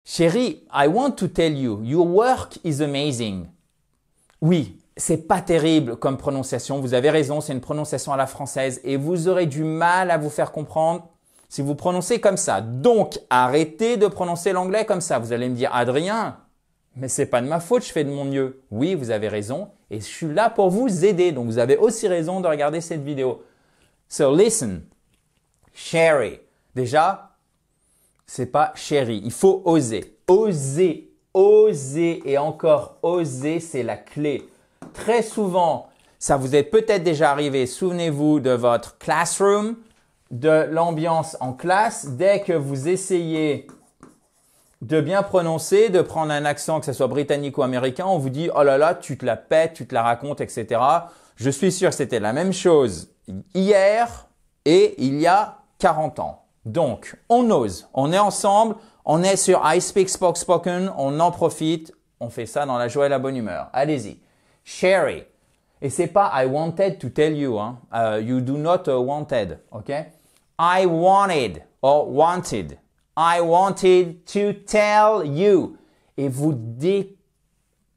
Chérie, I want to tell you, your work is amazing. Oui, c'est pas terrible comme prononciation. Vous avez raison, c'est une prononciation à la française et vous aurez du mal à vous faire comprendre si vous prononcez comme ça. Donc, arrêtez de prononcer l'anglais comme ça. Vous allez me dire, Adrien, mais c'est pas de ma faute, je fais de mon mieux. Oui, vous avez raison et je suis là pour vous aider. Donc, vous avez aussi raison de regarder cette vidéo. So, listen. Sherry. Déjà, c'est pas chérie. Il faut oser. Oser, oser et encore oser, c'est la clé. Très souvent, ça vous est peut-être déjà arrivé. Souvenez-vous de votre classroom, de l'ambiance en classe. Dès que vous essayez de bien prononcer, de prendre un accent, que ce soit britannique ou américain, on vous dit « Oh là là, tu te la pètes, tu te la racontes, etc. » Je suis sûr que c'était la même chose hier et il y a 40 ans. Donc, on ose, on est ensemble, on est sur I Speak Spoke Spoken, on en profite, on fait ça dans la joie et la bonne humeur. Allez-y. Sherry. Et c'est pas I wanted to tell you, hein. You do not wanted, ok? I wanted or wanted. I wanted to tell you. Et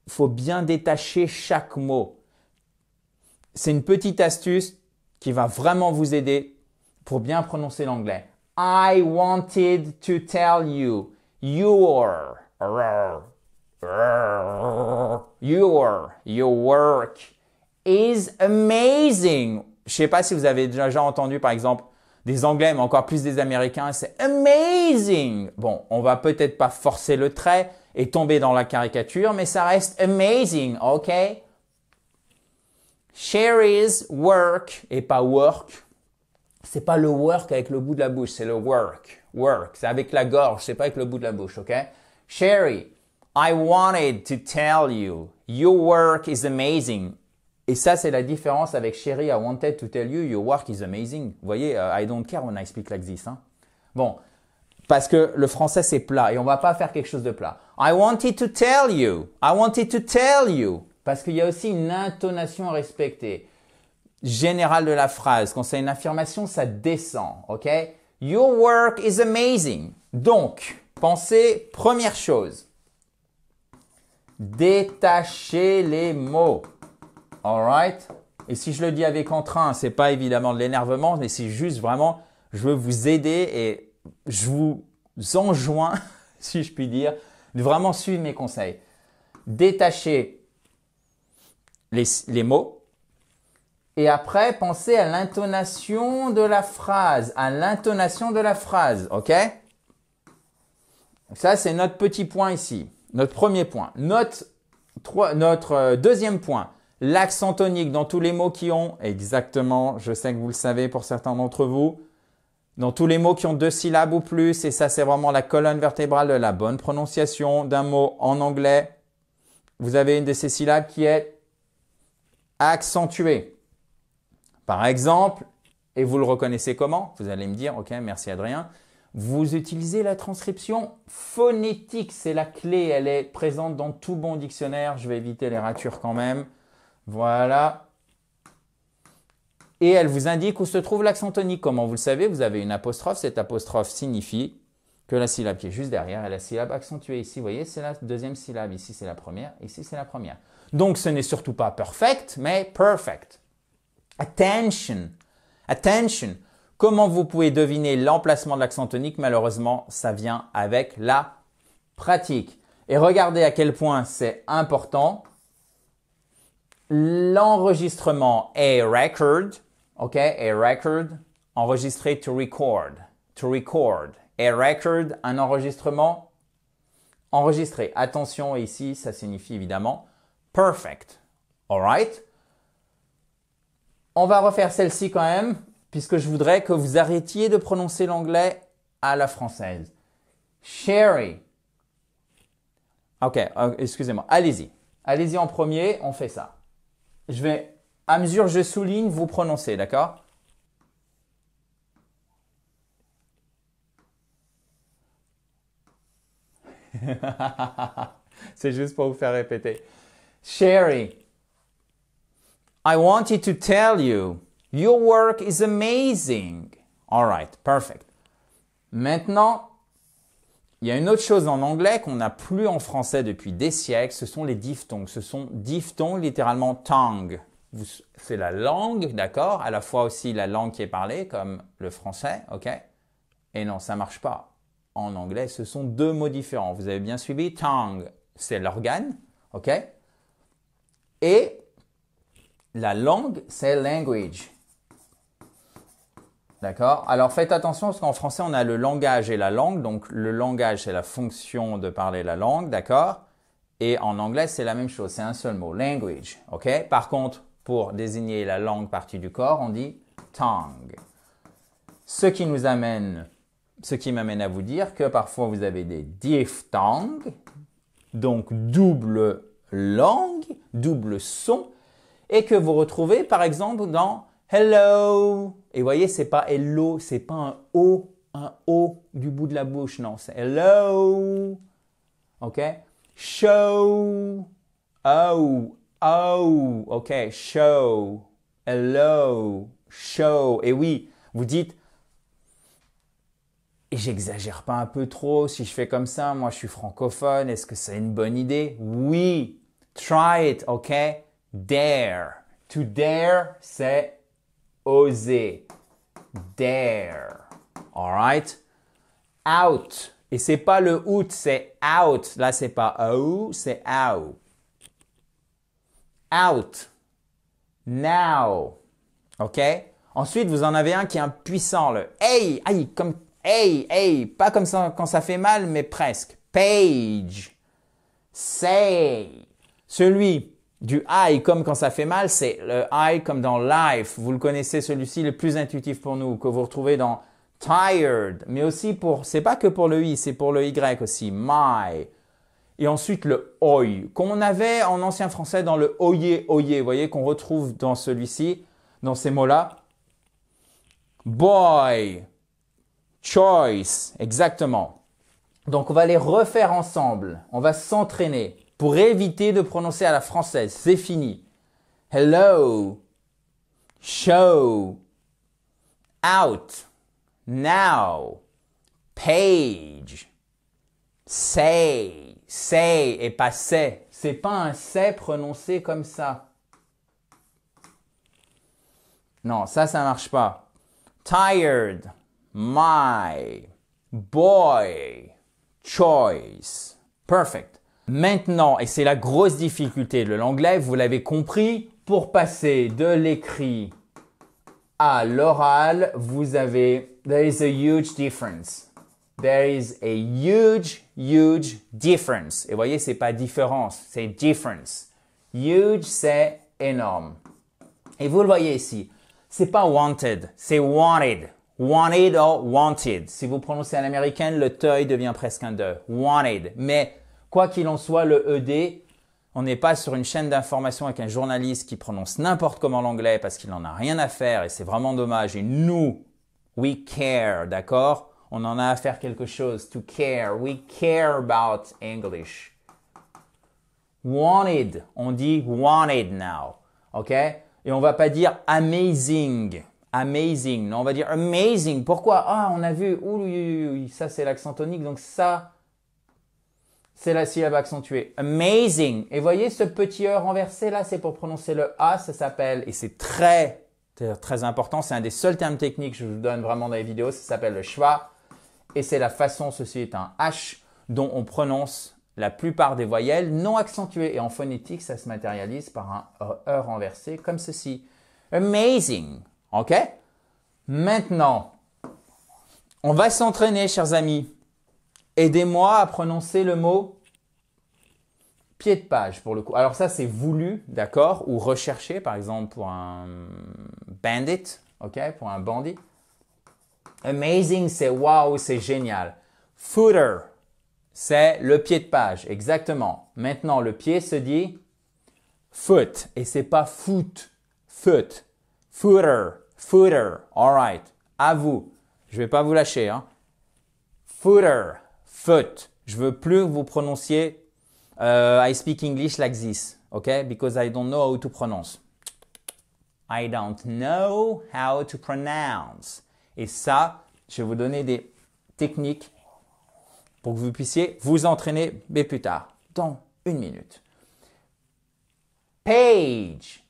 faut bien détacher chaque mot. C'est une petite astuce qui va vraiment vous aider pour bien prononcer l'anglais. I wanted to tell you your work is amazing. Je sais pas si vous avez déjà entendu par exemple des Anglais, mais encore plus des Américains, c'est amazing. Bon, on va peut-être pas forcer le trait et tomber dans la caricature, mais ça reste amazing, ok? Sherry's work et pas work. C'est pas le work avec le bout de la bouche, c'est le work. Work, c'est avec la gorge, c'est pas avec le bout de la bouche, ok? Sherry, I wanted to tell you, your work is amazing. Et ça, c'est la différence avec Sherry, I wanted to tell you, your work is amazing. Vous voyez, I don't care when I speak like this. Hein? Bon, parce que le français, c'est plat et on va pas faire quelque chose de plat. I wanted to tell you, I wanted to tell you. Parce qu'il y a aussi une intonation à respecter. Général de la phrase. Quand c'est une affirmation, ça descend, ok? Your work is amazing. Donc, pensez, première chose, détachez les mots. Alright? Et si je le dis avec entrain, c'est pas évidemment de l'énervement, mais c'est juste vraiment, je veux vous aider et je vous enjoins, si je puis dire, de vraiment suivre mes conseils. Détachez les mots. Et après, pensez à l'intonation de la phrase, à l'intonation de la phrase, ok? Ça, c'est notre petit point ici, notre premier point. Notre deuxième point, l'accent tonique dans tous les mots qui ont, exactement, je sais que vous le savez pour certains d'entre vous, dans tous les mots qui ont 2 syllabes ou plus, et ça, c'est vraiment la colonne vertébrale de la bonne prononciation d'un mot en anglais. Vous avez une de ces syllabes qui est accentuée. Par exemple, et vous le reconnaissez comment? Vous allez me dire, ok, merci Adrien. Vous utilisez la transcription phonétique, c'est la clé, elle est présente dans tout bon dictionnaire. Je vais éviter les ratures quand même. Voilà. Et elle vous indique où se trouve l'accent tonique. Comment vous le savez, vous avez une apostrophe. Cette apostrophe signifie que la syllabe qui est juste derrière est la syllabe accentuée. Ici, vous voyez, c'est la deuxième syllabe. Ici, c'est la première. Ici, c'est la première. Donc, ce n'est surtout pas perfect, mais perfect. Attention, attention. Comment vous pouvez deviner l'emplacement de l'accent tonique? Malheureusement, ça vient avec la pratique. Et regardez à quel point c'est important. L'enregistrement est record, ok? Est record, enregistré to record, et record, un enregistrement enregistré. Attention, ici, ça signifie évidemment perfect, alright? On va refaire celle-ci quand même, puisque je voudrais que vous arrêtiez de prononcer l'anglais à la française. Sherry. Ok, excusez-moi. Allez-y. Allez-y en premier, on fait ça. Je vais, à mesure que je souligne, vous prononcez, d'accord? C'est juste pour vous faire répéter. Sherry. I wanted to tell you, your work is amazing. All right, perfect. Maintenant, Il y a une autre chose en anglais qu'on n'a plus en français depuis des siècles, ce sont les diphtongues. Ce sont diphtongues, littéralement tongue. C'est la langue, d'accord? À la fois aussi la langue qui est parlée, comme le français, ok? Et non, ça marche pas. En anglais, ce sont deux mots différents. Vous avez bien suivi? Tongue, c'est l'organe, ok? Et la langue, c'est language. D'accord? Alors faites attention parce qu'en français, on a le langage et la langue. Donc le langage, c'est la fonction de parler la langue, d'accord? Et en anglais, c'est la même chose, c'est un seul mot, language. Ok? Par contre, pour désigner la langue partie du corps, on dit tongue. Ce qui m'amène à vous dire que parfois vous avez des diphtongues, donc double langue, double son, et que vous retrouvez par exemple dans hello. Et vous voyez, c'est pas hello, c'est pas un O du bout de la bouche, non, c'est hello. Ok? Show. Oh, ok, show. Hello, show. Et oui, vous dites, et j'exagère pas un peu trop si je fais comme ça, moi je suis francophone, est-ce que c'est une bonne idée? Oui, try it, ok? Dare. To dare, c'est oser. Dare. Alright? Out. Et c'est pas le out, c'est out. Là, c'est pas ou, c'est out. Out. Now. OK? Ensuite, vous en avez un qui est impuissant, le hey, aïe, comme hey, pas comme ça quand ça fait mal, mais presque. Page. Say. Celui du I comme quand ça fait mal, c'est le I comme dans life. Vous le connaissez, celui-ci, le plus intuitif pour nous, que vous retrouvez dans tired, mais aussi c'est pas que pour le I, c'est pour le Y aussi, my. Et ensuite le oi, qu'on avait en ancien français dans le oyez, vous voyez, qu'on retrouve dans celui-ci, dans ces mots-là. Boy, choice, exactement. Donc on va les refaire ensemble, on va s'entraîner pour éviter de prononcer à la française, c'est fini. Hello, show, out, now, page, say et pas c'est. C'est pas un c'est prononcé comme ça. Non, ça marche pas. Tired, my, boy, choice. Perfect. Maintenant, et c'est la grosse difficulté de l'anglais, vous l'avez compris, pour passer de l'écrit à l'oral, vous avez, there is a huge difference. There is a huge difference. Et vous voyez, c'est pas différence, c'est difference. Huge, c'est énorme. Et vous le voyez ici, c'est pas wanted, c'est wanted. Wanted or wanted. Si vous prononcez à l'américaine, le teuil devient presque un de. Wanted. Mais quoi qu'il en soit, le ED, on n'est pas sur une chaîne d'information avec un journaliste qui prononce n'importe comment l'anglais parce qu'il n'en a rien à faire et c'est vraiment dommage. Et nous, we care, d'accord? On en a à faire quelque chose. To care. We care about English. Wanted. On dit wanted now. OK? Et on va pas dire amazing. Amazing. Non, on va dire amazing. Pourquoi? Ah, on a vu. Ouh, ça c'est l'accent tonique. Donc ça, c'est la syllabe accentuée. Amazing. Et voyez ce petit E renversé là, c'est pour prononcer le A. Ça s'appelle, et c'est très important. C'est un des seuls termes techniques que je vous donne vraiment dans les vidéos. Ça s'appelle le schwa. Et c'est la façon, ceci est un H, dont on prononce la plupart des voyelles non accentuées. Et en phonétique, ça se matérialise par un E renversé comme ceci. Amazing. OK? Maintenant, on va s'entraîner, chers amis. Aidez-moi à prononcer le mot pied de page pour le coup. Alors ça, c'est voulu, d'accord? Ou recherché, par exemple, pour un bandit, OK? Pour un bandit. Amazing, c'est wow, c'est génial. Footer, c'est le pied de page, exactement. Maintenant, le pied se dit foot et c'est pas foot, foot. Footer, all right. À vous. Je vais pas vous lâcher, hein. Footer, foot. Je veux plus que vous prononciez I speak English like this, okay? Because I don't know how to pronounce. I don't know how to pronounce. Et ça, je vais vous donner des techniques pour que vous puissiez vous entraîner, mais plus tard, dans 1 minute. Page.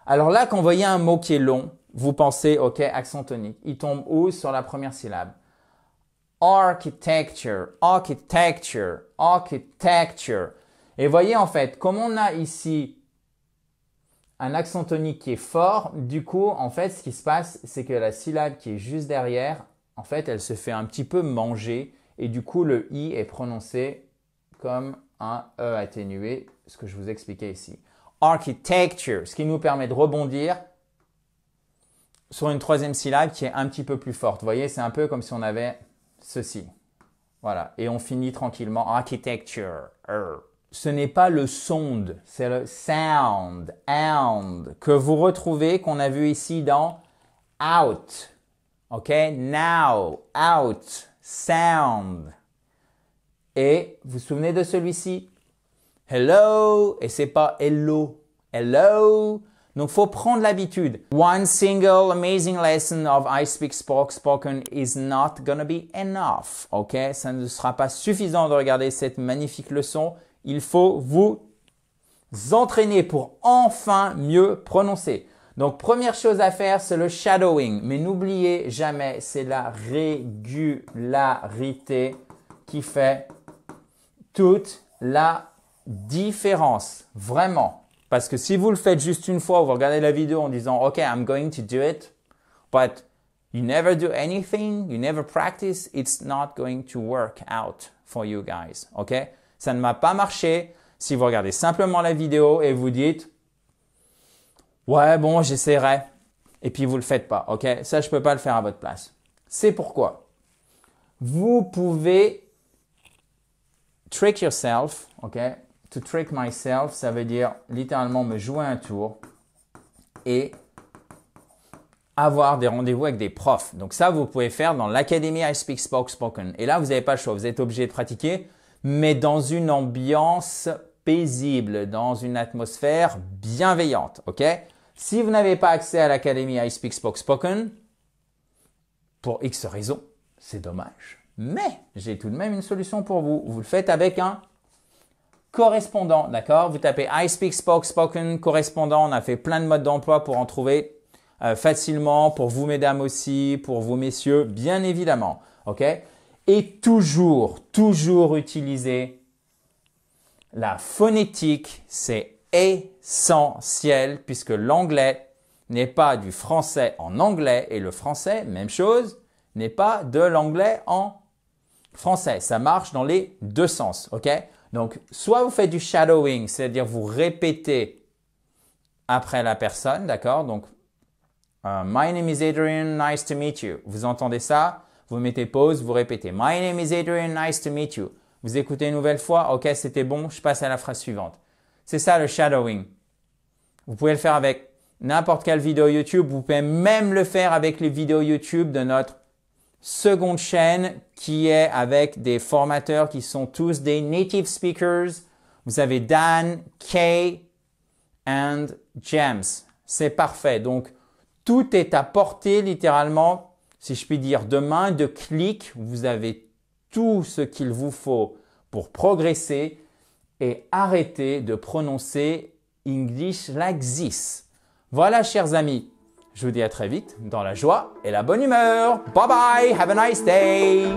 Alors là, quand vous voyez un mot qui est long, vous pensez, ok, accent tonique. Il tombe où? Sur la première syllabe. Architecture, architecture, architecture. Et voyez en fait, comme on a ici un accent tonique qui est fort, du coup, en fait, ce qui se passe, c'est que la syllabe qui est juste derrière, en fait, elle se fait un petit peu manger et du coup, le I est prononcé comme un E atténué, ce que je vous expliquais ici. Architecture, ce qui nous permet de rebondir sur une troisième syllabe qui est un petit peu plus forte. Vous voyez, c'est un peu comme si on avait ceci. Voilà, et on finit tranquillement. Architecture. Ce n'est pas le sound, c'est le sound, que vous retrouvez, qu'on a vu ici dans out. OK? Now, out, sound. Et vous vous souvenez de celui-ci? Hello, et c'est pas hello. Hello. Donc, faut prendre l'habitude. One single amazing lesson of I Speak Spoken is not gonna be enough. OK? Ça ne sera pas suffisant de regarder cette magnifique leçon. Il faut vous entraîner pour enfin mieux prononcer. Donc, première chose à faire, c'est le shadowing. Mais n'oubliez jamais, c'est la régularité qui fait toute la différence. Vraiment. Parce que si vous le faites juste une fois, vous regardez la vidéo en disant « OK, I'm going to do it », but you never do anything, you never practice, it's not going to work out for you guys. OK? Ça ne m'a pas marché si vous regardez simplement la vidéo et vous dites « Ouais, bon, j'essaierai ». Et puis vous ne le faites pas. OK? Ça, je ne peux pas le faire à votre place. C'est pourquoi vous pouvez trick yourself. OK? To trick myself, ça veut dire littéralement me jouer un tour et avoir des rendez-vous avec des profs. Donc ça, vous pouvez faire dans l'Académie I Speak Spoken. Et là, vous n'avez pas le choix. Vous êtes obligé de pratiquer, mais dans une ambiance paisible, dans une atmosphère bienveillante. OK? Si vous n'avez pas accès à l'Académie I Speak Spoken, pour X raisons, c'est dommage. Mais j'ai tout de même une solution pour vous. Vous le faites avec un correspondant, d'accord? Vous tapez I Speak Spoken, correspondant. On a fait plein de modes d'emploi pour en trouver facilement, pour vous mesdames aussi, pour vous messieurs, bien évidemment. OK? Et toujours utiliser la phonétique. C'est essentiel puisque l'anglais n'est pas du français en anglais et le français, même chose, n'est pas de l'anglais en français. Ça marche dans les deux sens. OK? Donc, soit vous faites du shadowing, c'est-à-dire vous répétez après la personne, d'accord? Donc, My name is Adrian, nice to meet you. Vous entendez ça? Vous mettez pause, vous répétez. My name is Adrian, nice to meet you. Vous écoutez une nouvelle fois, ok, c'était bon, je passe à la phrase suivante. C'est ça le shadowing. Vous pouvez le faire avec n'importe quelle vidéo YouTube. Vous pouvez même le faire avec les vidéos YouTube de notre seconde chaîne qui est avec des formateurs qui sont tous des native speakers. Vous avez Dan, Kay and James. C'est parfait. Donc, tout est à portée littéralement, si je puis dire, de main, de clic. Vous avez tout ce qu'il vous faut pour progresser et arrêter de prononcer English like this. Voilà, chers amis. Je vous dis à très vite dans la joie et la bonne humeur. Bye bye, have a nice day.